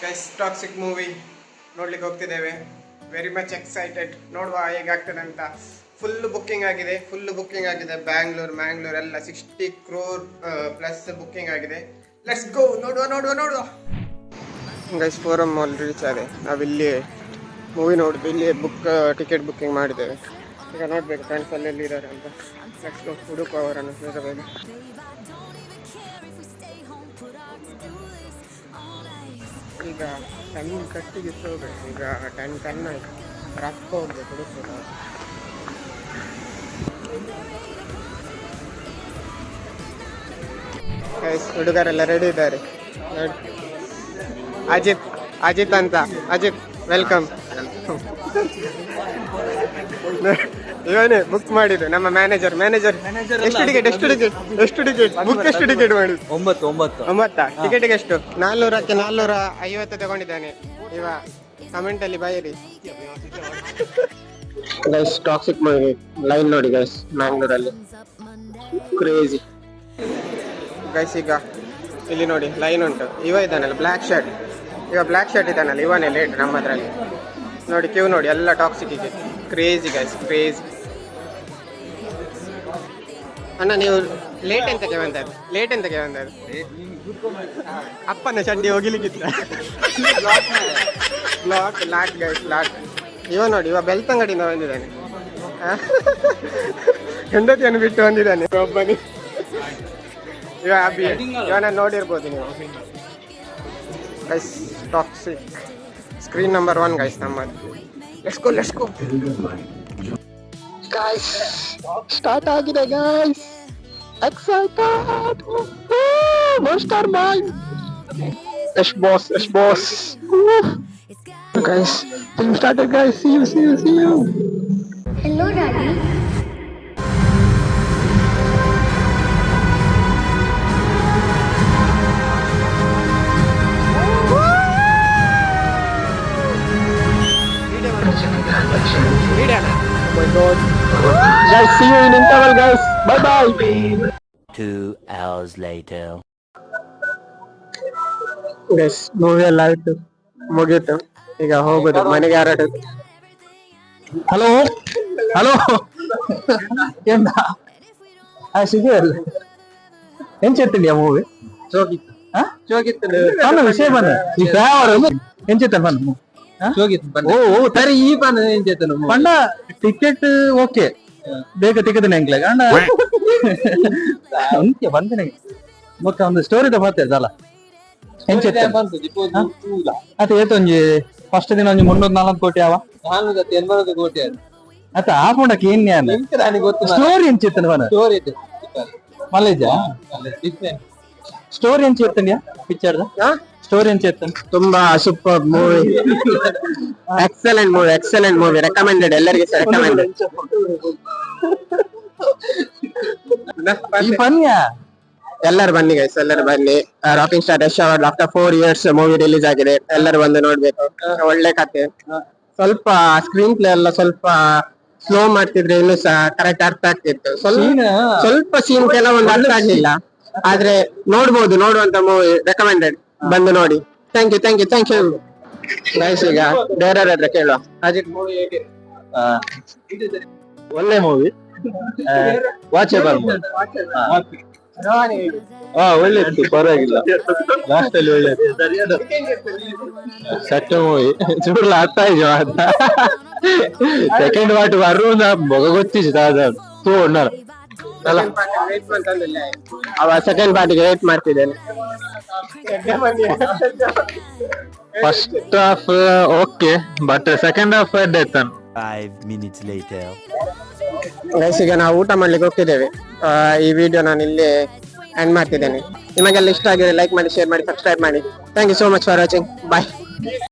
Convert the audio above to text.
Guys toxic movie ನೋಡ್ಲಿಕ್ಕೆ ಹೋಗ್ತಿದ್ದೇವೆ. Very much excited. ನೋಡುವ ಹೇಗಾಗ್ತದೆ ಅಂತ. ಫುಲ್ ಬುಕ್ಕಿಂಗ್ ಆಗಿದೆ. ಮ್ಯಾಂಗ್ಳೂರ್ ಎಲ್ಲ 60 crore ಪ್ಲಸ್ ಬುಕ್ಕಿಂಗ್ ಆಗಿದೆ. Let's go. ನೋಡುವ ಗೈಸ್ ಫೋರಂ ಮಾಲ್ ರೀಚ್ ಆದೆ. ನಾವಿಲ್ಲಿ ಮೂವಿ ನೋಡಿದ್ವಿ. ಇಲ್ಲಿ ಟಿಕೆಟ್ ಬುಕ್ಕಿಂಗ್ ಮಾಡಿದ್ದೇವೆ. ಈಗ ನೋಡ್ಬೇಕು ಫ್ರೆಂಡ್ಸ್ ಅಲ್ಲೆಲ್ಲಿ ಇದ್ದಾರೆ ಅಂತ. Let's go. ಹುಡುಕು ಅವರನ್ನು ಬೇಗ. ಈಗ 10 ಹೋಗ್ಬೇಕು. ಈಗ 10 ಆಯ್ತು. ರಪ್ಪ ಹೋಗ್ಬೇಕು ಹುಡುಕ್ಬೇಕು. ಹುಡುಗರೆಲ್ಲ ರೆಡಿ ಇದ್ದಾರೆ ನೋಡಿ. ಅಜಿತ್ ಅಂತ. ಅಜಿತ್ ವೆಲ್ಕಮ್. ಇವನೇ ಬುಕ್ ಮಾಡಿದ್ದು ನಮ್ಮ ಮ್ಯಾನೇಜರ್. ಎಷ್ಟು ಟಿಕೆಟ್ ಬುಕ್ ಎಷ್ಟು ಟಿಕೆಟ್ ಮಾಡಿದ್ದು? 9 ಟಿಕೆಟ್ಗೆ ಎಷ್ಟು? 450 ತಗೊಂಡಿದ್ದಾನೆ ಇವ. ಕಮೆಂಟ್ ಅಲ್ಲಿ ಬೈರಿ. ಗೈಸ್ ಟಾಕ್ಸಿಕ್ ಲೈನ್ ನೋಡಿ ಗೈಸ್, ಮ್ಯಾಂಗ್ಳೂರಲ್ಲಿ ಕ್ರೇಜಿ ಗೈಸ್. ಈಗ ಇಲ್ಲಿ ನೋಡಿ ಲೈನ್ ಉಂಟು. ಇವ ಇದ್ದಾನಲ್ಲ ಬ್ಲ್ಯಾಕ್ ಶರ್ಟ್ ಇದ್ದಾನಲ್ಲ, ಇವನೇ ಲೇಟ್ ನಮ್ಮದ್ರಲ್ಲಿ ನೋಡಿ. ಕ್ಯೂ ನೋಡಿ ಎಲ್ಲ ಟಾಕ್ಸಿಕ್ಕಿಗೆ. Crazy guys, crazy. ಅಣ್ಣ ನೀವು ಲೇಟ್ ಎಂತಕ್ಕೆ ಬಂದದ್ದು? ಅಪ್ಪನ ಚಡ್ಡಿ ಹೋಗಿಲಿಕ್ಕಿತ್ತ. Lock guys, lock. ಇವ ನೋಡಿ, ಇವ ಬೆಳ್ತಂಗಡಿಯಿಂದ ಬಂದಿದ್ದಾನೆ. ಹೆಂಡತಿಯನ್ನು ಬಿಟ್ಟು ಬಂದಿದ್ದಾನೆ ಒಬ್ಬನಿ. ಇವ ಅಭಿ, ಇವನ ನೋಡಿರ್ಬೋದು ನೀವು guys. Toxic screen number 1 guys ನಮ್ಮದು. Let's go guys. ಸ್ಟಾರ್ಟ್ ಆಗಿದೆ guys. Excited. Master mind. Yash boss. Guys, film started guys. See you. Hello daddy. Oh my god. Guys, see you in interval guys. Bye. 2 hours later. Guys, movie ಎಲ್ಲ ಆಯ್ತು, ಮುಗೀತು. ಈಗ ಹೋಗುದು ಮನೆಗೆ. ಯಾರು hello ಎಂತ ಸಿಗೋಲ್ಲ ಎಂಚೆತ್ತಿದ್ಯಾ ಮೂವಿ ವಿಷಯ ಬಂದ ಈ ಎಂಚೆತ್ತ ಬನ್ನ ಓ ಸರಿ ಈ ಬನ್ನ ಎಂಚೆತ್ತನು ಪಂಡ ಟಿಕೆಟ್ ಓಕೆ ಬೇಗ ತೆಗೆದನೆ ಎಂಕ್ಲಾಗ ಅಂಡ ಅಂತ್ಯ ಬಂದನೆ ಮೊಕ್ಕ ಒಂದು ಸ್ಟೋರಿ ಮಾತಾಡ್ದಲ್ಲ ಎಂಚೆತ್ತ ಅತ ಏತೊಂಜಿ ಫಸ್ಟ್ ದಿನ ಒಂಜಿ 340 ಕೋಟಿ ಅವ 480 ಕೋಟಿ ಅತ್ತ ಆಪುಂಡಕ್ಕೆ ಏನ್ ಸ್ಟೋರಿ ಎಂಚಿತ್ತನ ಬನ ಮಲೇಜ ಸ್ಟೋರಿ ಎಂಚಿತ್ತನ್ಯಾ ಪಿಕ್ಚರ್ ಸ್ಟೋರಿ ಎಂಚಿತ್ತನ್ ತುಂಬಾ super movie. Excellent movie. Recommended ಎಲ್ಲರಿಗೆ ರೆಕಮೆಂಡೆಡ್. ಈ ಪನ್ಯಾ ಎಲ್ಲರೂ ಬನ್ನಿ ಗೈಸ್, ಎಲ್ಲರೂ ಬನ್ನಿ. Rocking star Yash award after 4 years movie release ಆಗಿದೆ. ಎಲ್ಲರೂ ಬಂದು ನೋಡ್ಬೇಕು. ಒಳ್ಳೆ ಕತೆ. ಸ್ವಲ್ಪ ಸ್ಕ್ರೀನ್ ಪ್ಲೇ ಎಲ್ಲ ಸ್ವಲ್ಪ ಸ್ಲೋ ಮಾಡ್ತಿದ್ರೆ ಇನ್ನು ಸಹ ಕರೆಕ್ಟ್ ಅರ್ಥ ಆಗ್ತಿತ್ತು. ಸ್ವಲ್ಪ ಸೀನ್ ಕೆಲವೊಂದು ಅರ್ಥ ಆಗ್ಲಿಲ್ಲ, ಆದ್ರೆ ನೋಡುವಂತ ಮೂವಿ. ರೆಕಮೆಂಡೆಡ್, ಬಂದು ನೋಡಿ. Thank you guys. ಈಗ ಬೇರೆ ಹತ್ರ ಕೇಳುವ. ಅಜಿತ್ ಮೂವಿ ಹೇಗೆ? ಒಳ್ಳೆ ಮೂವಿ, ವಾಚೇಬಲ್ ಒಳ್ಳೆ ಇತ್ತು, ಪರವಾಗಿಲ್ಲ. ಲಾಸ್ಟ್ ಅಲ್ಲಿ ಒಳ್ಳೆ ಸಟ್ಟ ಮೂವಿ ಚೂರ್ಲ ಅರ್ಥ ಆಯ್ತು. ಸೆಕೆಂಡ್ ಪಾರ್ಟ್ ಬರುವುದ ಮೊಗ ಗೊತ್ತಿತ್ತು ತೂ ಉಂಡಾರ ಅವ ಸೆಕೆಂಡ್ ಪಾರ್ಟಿಗೆ ವೇಟ್ ಮಾಡ್ತಿದ್ದೇನೆ. First half okay, but second half ಎಡ್ಡೆತ್ತಾನ. 5 minutes later. ಗೈಸ್ ಈಗ ನಾವು ಊಟ ಮಾಡ್ಲಿಕ್ಕೆ ಹೋಗ್ತಿದ್ದೇವೆ. ಈ ವಿಡಿಯೋ ನಾನು ಇಲ್ಲಿ ಎಂಡ್ ಮಾಡ್ತಿದ್ದೇನೆ. ನಿಮಗೆಲ್ಲ ಇಷ್ಟ ಆಗಿದೆ ಲೈಕ್ ಮಾಡಿ, ಶೇರ್ ಮಾಡಿ, ಸಬ್ಸ್ಕ್ರೈಬ್ ಮಾಡಿ. Thank you so much for watching. Bye.